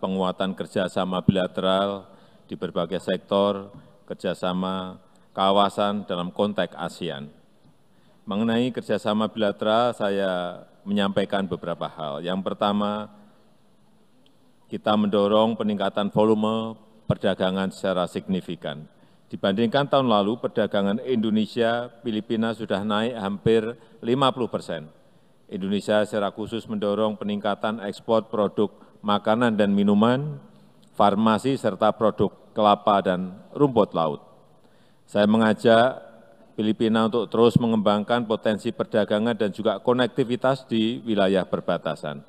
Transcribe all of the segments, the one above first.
penguatan kerjasama bilateral di berbagai sektor, kerjasama kawasan dalam konteks ASEAN. Mengenai kerjasama bilateral, saya menyampaikan beberapa hal. Yang pertama, kita mendorong peningkatan volume perdagangan secara signifikan. Dibandingkan tahun lalu, perdagangan Indonesia-Filipina sudah naik hampir 50%. Indonesia secara khusus mendorong peningkatan ekspor produk makanan dan minuman, farmasi, serta produk kelapa dan rumput laut. Saya mengajak Filipina untuk terus mengembangkan potensi perdagangan dan juga konektivitas di wilayah perbatasan.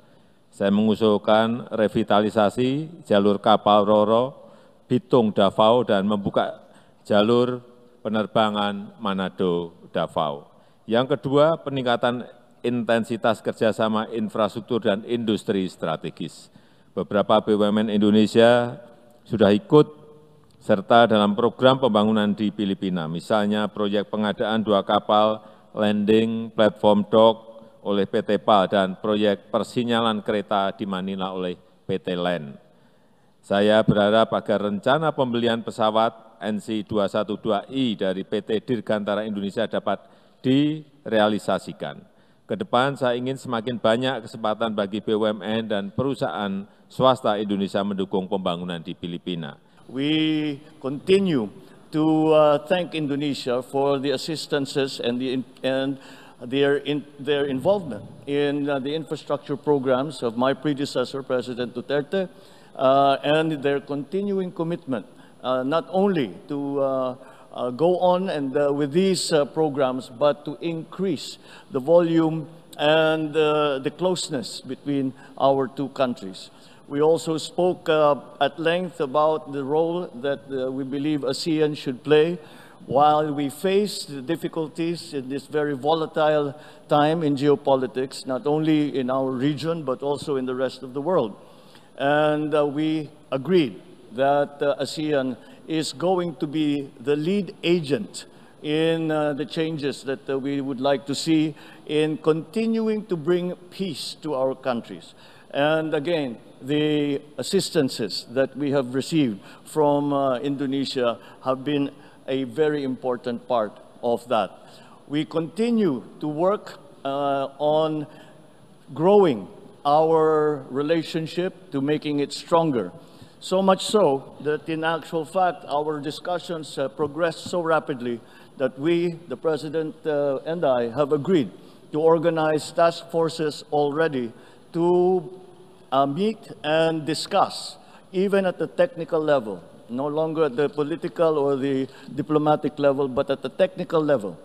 Saya mengusulkan revitalisasi jalur kapal Roro, Bitung, Davao, dan membuka jalur penerbangan Manado-Davao. Yang kedua, peningkatan intensitas kerjasama infrastruktur dan industri strategis. Beberapa BUMN Indonesia sudah ikut serta dalam program pembangunan di Filipina, misalnya proyek pengadaan 2 kapal landing platform dock oleh PT PAL dan proyek persinyalan kereta di Manila oleh PT LAN. Saya berharap agar rencana pembelian pesawat NC212I dari PT Dirgantara Indonesia dapat direalisasikan. Ke depan saya ingin semakin banyak kesempatan bagi BUMN dan perusahaan swasta Indonesia mendukung pembangunan di Filipina. We continue to thank Indonesia for the assistances and their involvement in the infrastructure programs of my predecessor, President Duterte, and their continuing commitment not only to go on and with these programs, but to increase the volume and the closeness between our two countries. We also spoke at length about the role that we believe ASEAN should play while we face the difficulties in this very volatile time in geopolitics, not only in our region, but also in the rest of the world. And we agreed that ASEAN is going to be the lead agent in the changes that we would like to see in continuing to bring peace to our countries. And again, the assistances that we have received from Indonesia have been a very important part of that. We continue to work on growing our relationship to making it stronger. So much so that in actual fact, our discussions progressed so rapidly that we, the President and I, have agreed to organize task forces already to meet and discuss, even at the technical level, no longer at the political or the diplomatic level, but at the technical level,